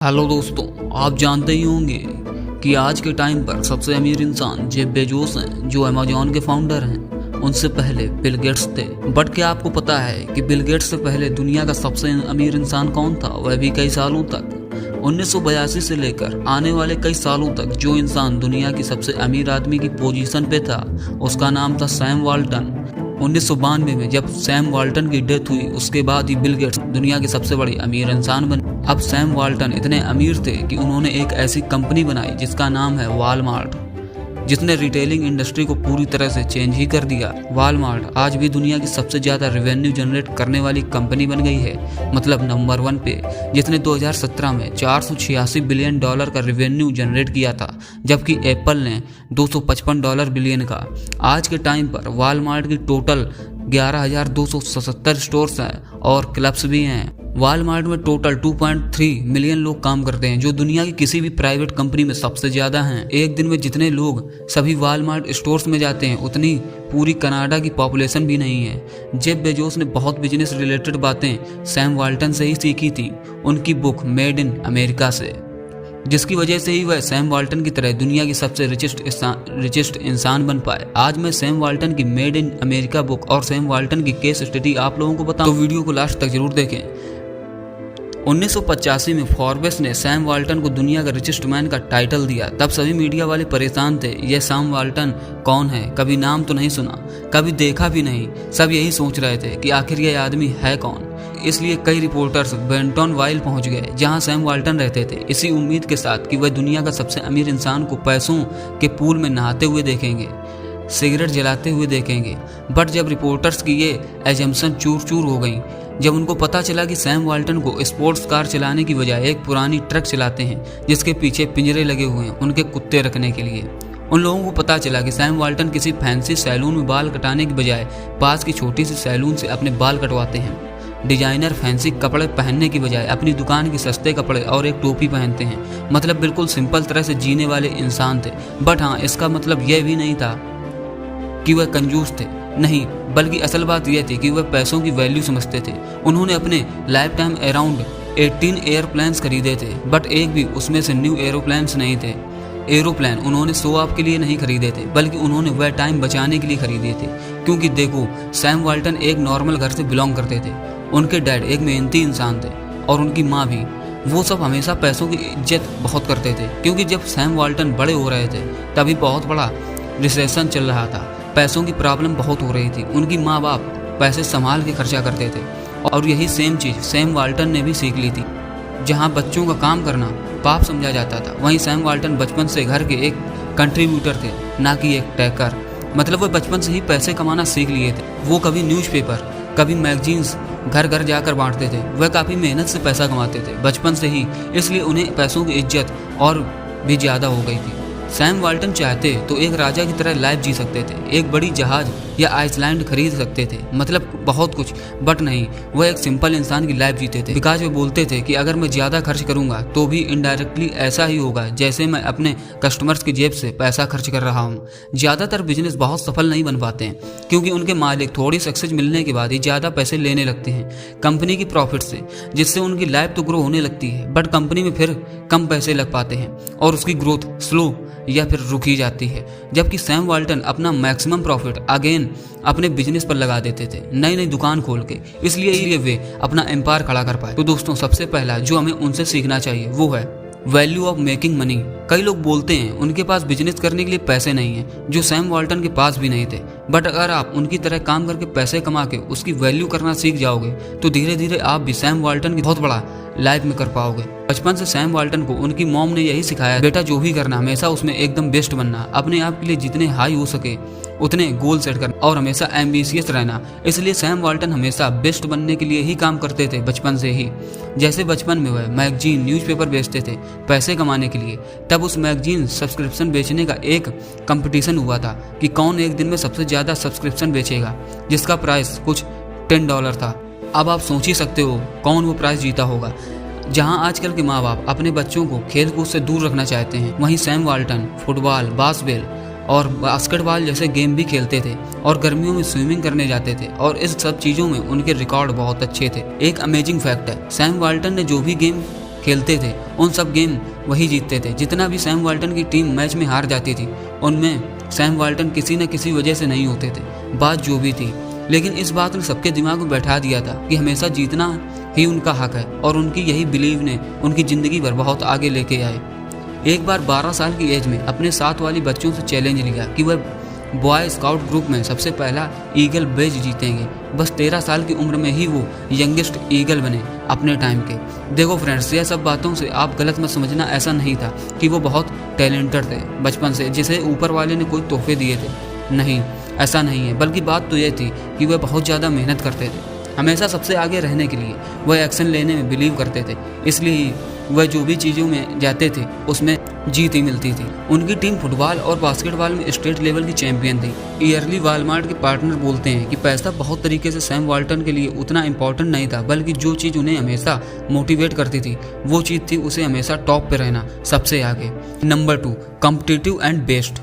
Hello दोस्तों, आप जानते ही होंगे कि आज के टाइम पर सबसे अमीर इंसान जेफ बेजोस हैं, जो अमेजॉन के फाउंडर हैं। उनसे पहले बिल गेट्स थे। बट क्या आपको पता है कि बिल गेट्स से पहले दुनिया का सबसे अमीर इंसान कौन था, वह भी कई सालों तक। 1982 से लेकर आने वाले कई सालों तक जो इंसान दुनिया की सबसे अमीर आदमी की पोजीशन पे था, उसका नाम था सैम वाल्टन। 1992 में जब सैम वाल्टन की डेथ हुई, उसके बाद ही बिल गेट्स दुनिया के सबसे बड़े अमीर इंसान बने। अब सैम वाल्टन इतने अमीर थे कि उन्होंने एक ऐसी कंपनी बनाई जिसका नाम है वॉलमार्ट, जिसने रिटेलिंग इंडस्ट्री को पूरी तरह से चेंज ही कर दिया। वॉलमार्ट आज भी दुनिया की सबसे ज़्यादा रेवेन्यू जनरेट करने वाली कंपनी बन गई है, मतलब नंबर 1 पे, जिसने 2017 में $486 बिलियन का रेवेन्यू जनरेट किया था, जबकि एप्पल ने $255 बिलियन का। आज के टाइम पर वॉलमार्ट की टोटल 11,277 स्टोर्स हैं और क्लब्स भी हैं। वॉलमार्ट में टोटल 2.3 मिलियन लोग काम करते हैं, जो दुनिया की किसी भी प्राइवेट कंपनी में सबसे ज्यादा हैं। एक दिन में जितने लोग सभी वॉलमार्ट स्टोर्स में जाते हैं, उतनी पूरी कनाडा की पॉपुलेशन भी नहीं है। जेफ बेजोस ने बहुत बिजनेस रिलेटेड बातें सैम वाल्टन से ही सीखी थी, उनकी बुक मेड इन अमेरिका से, जिसकी वजह से ही वह सैम वाल्टन की तरह दुनिया की सबसे रिचेस्ट इंसान बन पाए। आज मैं सैम वाल्टन की मेड इन अमेरिका बुक और सैम वाल्टन की केस स्टडी आप लोगों को बताऊं, तो वीडियो को लास्ट तक जरूर देखें। 1985 में फॉर्ब्स ने सैम वाल्टन को दुनिया का रिचेस्ट मैन का टाइटल दिया। तब सभी मीडिया वाले परेशान थे, यह सैम वाल्टन कौन है, कभी नाम तो नहीं सुना, कभी देखा भी नहीं। सब यही सोच रहे थे कि आखिर यह आदमी है कौन। इसलिए कई रिपोर्टर्स बेंटन वाइल पहुंच गए, जहां सैम वाल्टन रहते थे, इसी उम्मीद के साथ कि वह दुनिया का सबसे अमीर इंसान को पैसों के पूल में नहाते हुए देखेंगे, सिगरेट जलाते हुए देखेंगे। बट जब रिपोर्टर्स की ये एजम्पशन चूर चूर हो गई, जब उनको पता चला कि सैम वाल्टन को स्पोर्ट्स कार चलाने की बजाय एक पुरानी ट्रक चलाते हैं जिसके पीछे पिंजरे लगे हुए हैं उनके कुत्ते रखने के लिए, उन लोगों को पता चला कि सैम वाल्टन किसी फैंसी सैलून में बाल कटाने की बजाय पास की छोटी सी सैलून से अपने बाल कटवाते हैं। डिजाइनर फैंसी कपड़े पहनने की बजाय अपनी दुकान के सस्ते कपड़े और एक टोपी पहनते हैं। मतलब बिल्कुल सिंपल तरह से जीने वाले इंसान थे। बट हाँ, इसका मतलब यह भी नहीं था कि वह कंजूस थे, नहीं, बल्कि असल बात यह थी कि वह पैसों की वैल्यू समझते थे। उन्होंने अपने लाइफ टाइम अराउंड 18 एयरप्लेन्स खरीदे थे, बट एक भी उसमें से न्यू एरोप्लेन्स नहीं थे। एरोप्लेन उन्होंने शो ऑफ के लिए नहीं खरीदे थे, बल्कि उन्होंने वह टाइम बचाने के लिए खरीदे थे। क्योंकि देखो, सैम वाल्टन एक नॉर्मल घर से बिलोंग करते थे। उनके डैड एक मेहनती इंसान थे और उनकी माँ भी। वो सब हमेशा पैसों की इज्जत बहुत करते थे, क्योंकि जब सैम वाल्टन बड़े हो रहे थे तभी बहुत बड़ा रिसेशन चल रहा था, पैसों की प्रॉब्लम बहुत हो रही थी। उनकी माँ बाप पैसे संभाल के खर्चा करते थे और यही सेम चीज़ सैम वाल्टन ने भी सीख ली थी। जहाँ बच्चों का काम करना पाप समझा जाता था, वहीं सैम वाल्टन बचपन से घर के एक कंट्रीब्यूटर थे, ना कि एक टैकर। मतलब वह बचपन से ही पैसे कमाना सीख लिए थे। वो कभी न्यूज़पेपर, कभी मैगजीन्स घर घर जाकर बांटते थे। वह काफ़ी मेहनत से पैसा कमाते थे बचपन से ही, इसलिए उन्हें पैसों की इज्जत और भी ज़्यादा हो गई थी। सैम वाल्टन चाहते तो एक राजा की तरह लाइफ जी सकते थे, एक बड़ी जहाज या आइसलैंड खरीद सकते थे, मतलब बहुत कुछ। बट नहीं, वह एक सिंपल इंसान की लाइफ जीते थे। बिकॉज वे बोलते थे कि अगर मैं ज़्यादा खर्च करूंगा तो भी इनडायरेक्टली ऐसा ही होगा जैसे मैं अपने कस्टमर्स की जेब से पैसा खर्च कर रहा हूँ। ज़्यादातर बिजनेस बहुत सफल नहीं बन पाते हैं, क्योंकि उनके मालिक थोड़ी सक्सेस मिलने के बाद ही ज़्यादा पैसे लेने लगते हैं कंपनी की प्रॉफिट से, जिससे उनकी लाइफ तो ग्रो होने लगती है, बट कंपनी में फिर कम पैसे लग पाते हैं और उसकी ग्रोथ स्लो या फिर रुकी जाती है। जबकि सैम वाल्टन अपना मैक्सिमम प्रॉफिट अगेन अपने बिजनेस पर लगा देते थे, नई नई दुकान खोल के, इसलिए वे अपना एम्पायर खड़ा कर पाए। तो दोस्तों, सबसे पहला जो हमें उनसे सीखना चाहिए वो है वैल्यू ऑफ मेकिंग मनी। कई लोग बोलते हैं उनके पास बिजनेस करने के लिए पैसे नहीं है, जो सैम वाल्टन के पास भी नहीं थे। बट अगर आप उनकी तरह काम करके पैसे कमा के उसकी वैल्यू करना सीख जाओगे, तो धीरे धीरे आप भी सैम वाल्टन की बहुत बड़ा लाइफ में कर पाओगे। बचपन से सैम वाल्टन को उनकी मॉम ने यही सिखाया, बेटा जो भी करना हमेशा उसमें एकदम बेस्ट बनना, अपने आप के लिए जितने हाई हो सके उतने गोल सेट करना और हमेशा एम्बिशियस रहना। इसलिए सैम वाल्टन हमेशा बेस्ट बनने के लिए ही काम करते थे बचपन से ही। जैसे बचपन में वह मैगजीन, न्यूज़पेपर बेचते थे पैसे कमाने के लिए, तब उस मैगजीन सब्सक्रिप्शन बेचने का एक कंपटीशन हुआ था कि कौन एक दिन में सबसे ज़्यादा सब्सक्रिप्शन बेचेगा, जिसका प्राइस कुछ $10 था। अब आप सोच ही सकते हो कौन वो प्राइस जीता होगा। जहां आजकल के माँ बाप अपने बच्चों को खेल कूद से दूर रखना चाहते हैं, वहीं सैम वाल्टन फुटबॉल, बास्केटबॉल और बास्केटबॉल जैसे गेम भी खेलते थे और गर्मियों में स्विमिंग करने जाते थे, और इस सब चीज़ों में उनके रिकॉर्ड बहुत अच्छे थे। एक अमेजिंग फैक्ट है, सैम वाल्टन ने जो भी गेम खेलते थे उन सब गेम वही जीतते थे। जितना भी सैम वाल्टन की टीम मैच में हार जाती थी उनमें सैम वाल्टन किसी न किसी वजह से नहीं होते थे, बात जो भी थी। लेकिन इस बात ने सबके दिमाग में बैठा दिया था कि हमेशा जीतना ही उनका हक है, और उनकी यही बिलीव ने उनकी ज़िंदगी भर बहुत आगे लेके आए। एक बार 12 साल की एज में अपने साथ वाली बच्चों से चैलेंज लिया कि वह बॉय स्काउट ग्रुप में सबसे पहला ईगल बैज जीतेंगे। बस 13 साल की उम्र में ही वो यंगेस्ट ईगल बने अपने टाइम के। देखो फ्रेंड्स, यह सब बातों से आप गलत मत समझना। ऐसा नहीं था कि वो बहुत टैलेंटेड थे बचपन से, जिसे ऊपर वाले ने कोई तोहफे दिए थे। नहीं, ऐसा नहीं है। बल्कि बात तो यह थी कि वह बहुत ज़्यादा मेहनत करते थे हमेशा सबसे आगे रहने के लिए। वह एक्शन लेने में बिलीव करते थे, इसलिए वह जो भी चीज़ों में जाते थे उसमें जीत ही मिलती थी। उनकी टीम फुटबॉल और बास्केटबॉल में स्टेट लेवल की चैंपियन थी। ईयरली वालमार्ट के पार्टनर बोलते हैं कि पैसा बहुत तरीके से सैम वाल्टन के लिए उतना इम्पोर्टेंट नहीं था, बल्कि जो चीज़ उन्हें हमेशा मोटिवेट करती थी वो चीज़ थी उसे हमेशा टॉप पे रहना, सबसे आगे। Number 2, competitive and best.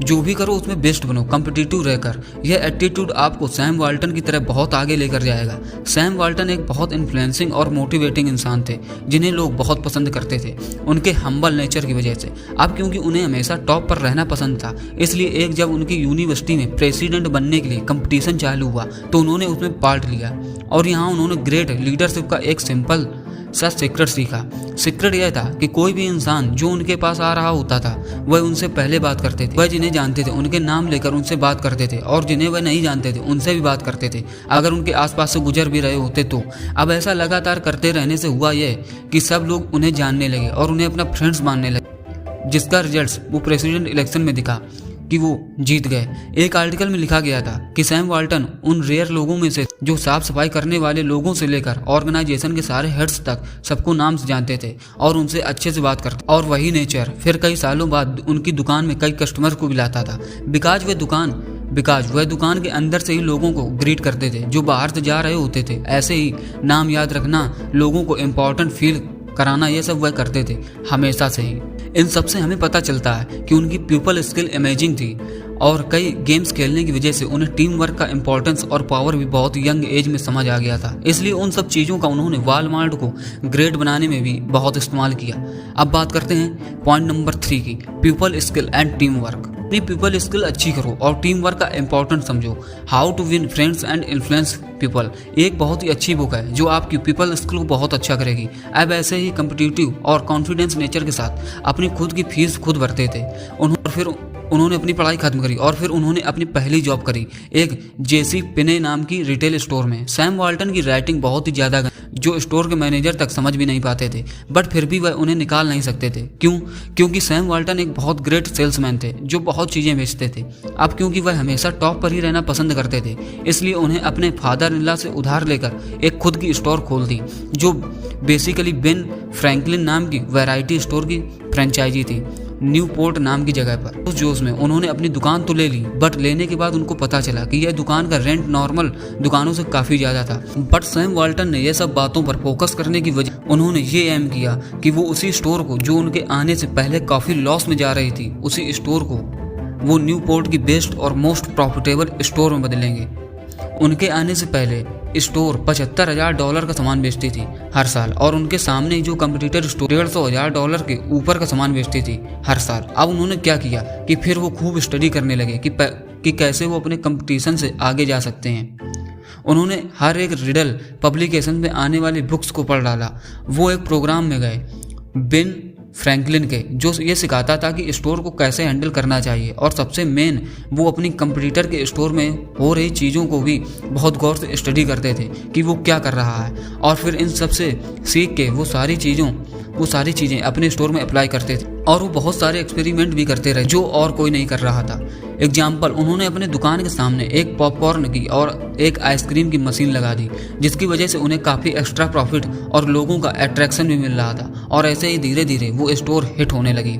जो भी करो उसमें बेस्ट बनो, कॉम्पिटिटिव रहकर। यह एटीट्यूड आपको सैम वाल्टन की तरह बहुत आगे लेकर जाएगा। सैम वाल्टन एक बहुत इन्फ्लुएंसिंग और मोटिवेटिंग इंसान थे जिन्हें लोग बहुत पसंद करते थे उनके हम्बल नेचर की वजह से। अब क्योंकि उन्हें हमेशा टॉप पर रहना पसंद था, इसलिए एक जब उनकी यूनिवर्सिटी में प्रेसिडेंट बनने के लिए कंपटीशन चालू हुआ तो उन्होंने उसमें पार्ट लिया, और यहाँ उन्होंने ग्रेट लीडरशिप का एक सिंपल सा सीक्रेट सीखा। सीक्रेट यह था कि कोई भी इंसान जो उनके पास आ रहा होता था वह उनसे पहले बात करते थे। वह जिन्हें जानते थे उनके नाम लेकर उनसे बात करते थे, और जिन्हें वह नहीं जानते थे उनसे भी बात करते थे अगर उनके आसपास से गुजर भी रहे होते तो। अब ऐसा लगातार करते रहने से हुआ यह कि सब लोग उन्हें जानने लगे और उन्हें अपना फ्रेंड्स मानने लगे, जिसका रिजल्ट वो प्रेसिडेंट इलेक्शन में दिखा कि वो जीत गए। एक आर्टिकल में लिखा गया था कि सैम वाल्टन उन रेयर लोगों में से जो साफ सफाई करने वाले लोगों से लेकर ऑर्गेनाइजेशन के सारे हेड्स तक सबको नाम से जानते थे और उनसे अच्छे से बात करते। और वही नेचर फिर कई सालों बाद उनकी दुकान में कई कस्टमर को भी लाता था। बिकॉज वह दुकान के अंदर से ही लोगों को ग्रीट करते थे जो बाहर से जा रहे होते थे। ऐसे ही नाम याद रखना, लोगों को इम्पोर्टेंट फील कराना, ये सब वह करते थे हमेशा से ही। इन सब से हमें पता चलता है कि उनकी पीपल स्किल अमेजिंग थी, और कई गेम्स खेलने की वजह से उन्हें टीम वर्क का इंपॉर्टेंस और पावर भी बहुत यंग एज में समझ आ गया था। इसलिए उन सब चीज़ों का उन्होंने वालमार्ट को ग्रेट बनाने में भी बहुत इस्तेमाल किया। अब बात करते हैं पॉइंट नंबर 3 की, people skill and team work. अपनी पीपल स्किल अच्छी करो और टीम वर्क का इंपॉर्टेंट समझो। How to win friends and influence people एक बहुत ही अच्छी बुक है जो आपकी पीपल स्किल को बहुत अच्छा करेगी। अब ऐसे ही कम्पिटिटिव और कॉन्फिडेंस नेचर के साथ अपनी खुद की फीस खुद भरते थे। उन्होंने अपनी पढ़ाई खत्म करी और फिर उन्होंने अपनी पहली जॉब करी एक जेसी पिने नाम की रिटेल स्टोर में। सैम वाल्टन की राइटिंग बहुत ही ज़्यादा जो स्टोर के मैनेजर तक समझ भी नहीं पाते थे, बट फिर भी वह उन्हें निकाल नहीं सकते थे। क्योंकि सैम वाल्टन एक बहुत ग्रेट सेल्समैन थे जो बहुत चीज़ें बेचते थे। अब क्योंकि वह हमेशा टॉप पर ही रहना पसंद करते थे, इसलिए उन्हें अपने फादर इन-लॉ से उधार लेकर एक खुद की स्टोर खोल दी जो बेसिकली बेन फ्रैंकलिन नाम की वैरायटी स्टोर की फ्रेंचाइजी थी, न्यूपोर्ट नाम की जगह पर। उस जोश में उन्होंने अपनी दुकान तो ले ली, बट लेने के बाद उनको पता चला कि यह दुकान का रेंट नॉर्मल दुकानों से काफ़ी ज़्यादा था। बट सैम वाल्टन ने यह सब बातों पर फोकस करने की वजह उन्होंने ये एम किया कि वो उसी स्टोर को जो उनके आने से पहले काफ़ी लॉस में जा रही थी, उसी स्टोर को वो न्यूपोर्ट की बेस्ट और मोस्ट प्रॉफिटेबल स्टोर में बदलेंगे। उनके आने से पहले स्टोर $75,000 का सामान बेचती थी हर साल, और उनके सामने जो कंपटीटर स्टोर $150,000 के ऊपर का सामान बेचती थी हर साल। अब उन्होंने क्या किया कि फिर वो खूब स्टडी करने लगे कि कैसे वो अपने कंपटीशन से आगे जा सकते हैं। उन्होंने हर एक रिडल पब्लिकेशन में आने वाली बुक्स को पढ़ डाला। वो एक प्रोग्राम में गए बेन फ्रैंकलिन के, जो ये सिखाता था कि स्टोर को कैसे हैंडल करना चाहिए, और सबसे मेन वो अपनी कंपटीटर के स्टोर में हो रही चीज़ों को भी बहुत गौर से स्टडी करते थे कि वो क्या कर रहा है, और फिर इन सब से सीख के वो सारी चीज़ें अपने स्टोर में अप्लाई करते थे, और वो बहुत सारे एक्सपेरिमेंट भी करते रहे जो और कोई नहीं कर रहा था। एग्जाम्पल, उन्होंने अपने दुकान के सामने एक पॉपकॉर्न की और एक आइसक्रीम की मशीन लगा दी, जिसकी वजह से उन्हें काफ़ी एक्स्ट्रा प्रॉफिट और लोगों का अट्रैक्शन भी मिल रहा था, और ऐसे ही धीरे धीरे वो स्टोर हिट होने लगी।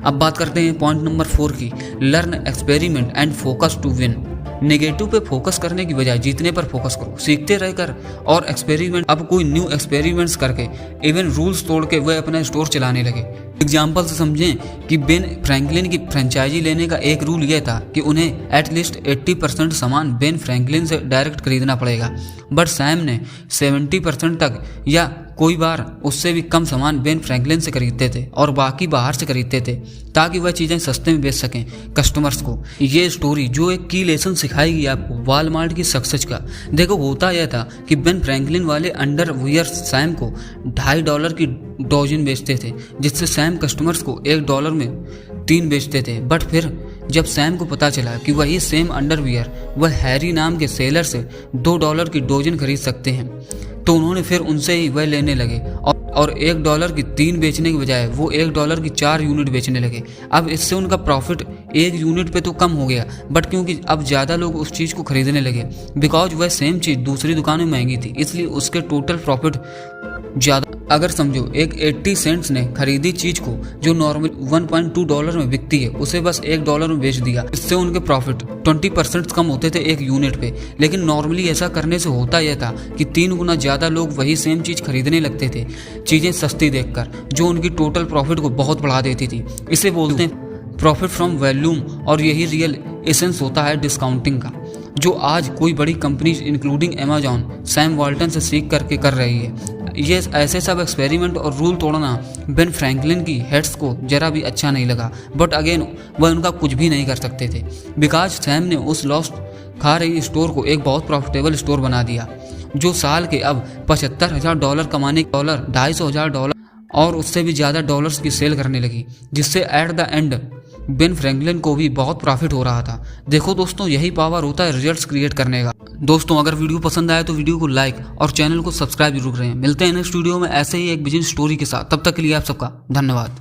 अब बात करते हैं पॉइंट नंबर 4 की, learn, experiment and focus to win. Negative पे फोकस करने की बजाय जीतने पर फोकस करो, सीखते रहकर और एक्सपेरिमेंट, अब कोई न्यू एक्सपेरिमेंट्स करके इवन रूल्स तोड़ के वह अपना स्टोर चलाने लगे। एग्जाम्पल से समझें कि बेन फ्रैंकलिन की फ्रेंचाइजी लेने का एक रूल यह था कि उन्हें एटलीस्ट 80% सामान बेन फ्रैंकलिन से डायरेक्ट खरीदना पड़ेगा, बट सैम ने 70% तक या कोई बार उससे भी कम सामान बेन फ्रैंकलिन से खरीदते थे और बाकी बाहर से खरीदते थे ताकि वह चीज़ें सस्ते में बेच सकें कस्टमर्स को। ये स्टोरी जो एक की लेसन सिखाएगी आपको वॉलमार्ट की सक्सेस का। देखो होता यह था कि बेन फ्रैंकलिन वाले अंडरवियर सैम को $2.5 की डोजन बेचते थे, जिससे सैम कस्टमर्स को $1 में 3 बेचते थे। बट फिर जब सैम को पता चला कि वही सेम अंडरवियर वह हैरी नाम के सेलर से $2 की डोजन खरीद सकते हैं, तो उन्होंने फिर उनसे ही वह लेने लगे और $1 की 3 बेचने की बजाय वो $1 की 4 यूनिट बेचने लगे। अब इससे उनका प्रॉफिट 1 यूनिट पे तो कम हो गया, बट क्योंकि अब ज़्यादा लोग उस चीज़ को खरीदने लगे, बिकॉज वह सेम चीज़ दूसरी दुकान में महंगी थी, इसलिए उसके टोटल प्रॉफिट ज़्यादा। अगर समझो एक 80 सेंट्स ने खरीदी चीज़ को जो नॉर्मल $1.2 में बिकती है, उसे बस $1 में बेच दिया, इससे उनके प्रॉफिट 20% कम होते थे 1 यूनिट पे। लेकिन नॉर्मली ऐसा करने से होता यह था कि 3 गुना ज़्यादा लोग वही सेम चीज़ खरीदने लगते थे, चीज़ें सस्ती देखकर, जो उनकी टोटल प्रॉफिट को बहुत बढ़ा देती थी। इसे बोलते हैं प्रॉफिट फ्रॉम वॉल्यूम, और यही रियल एसेंस होता है डिस्काउंटिंग का, जो आज कोई बड़ी companies including Amazon Sam Walton से सीख करके कर रही है। ये ऐसे सब एक्सपेरिमेंट और रूल तोड़ना बेन फ्रैंकलिन की हेड्स को जरा भी अच्छा नहीं लगा, बट अगेन वह उनका कुछ भी नहीं कर सकते थे, बिकॉज सैम ने उस लॉस्ट खा रही स्टोर को एक बहुत प्रॉफिटेबल स्टोर बना दिया, जो साल के अब $75,000 कमाने $250,000 और उससे भी ज़्यादा डॉलर्स की सेल करने लगी, जिससे at the end Ben Franklin को भी बहुत प्रॉफिट हो रहा था। देखो दोस्तों, यही पावर होता है रिजल्ट्स क्रिएट करने का। दोस्तों अगर वीडियो पसंद आए तो वीडियो को लाइक और चैनल को सब्सक्राइब जरूर करें। मिलते हैं नेक्स्ट वीडियो में ऐसे ही एक बिजनेस स्टोरी के साथ, तब तक के लिए आप सबका धन्यवाद।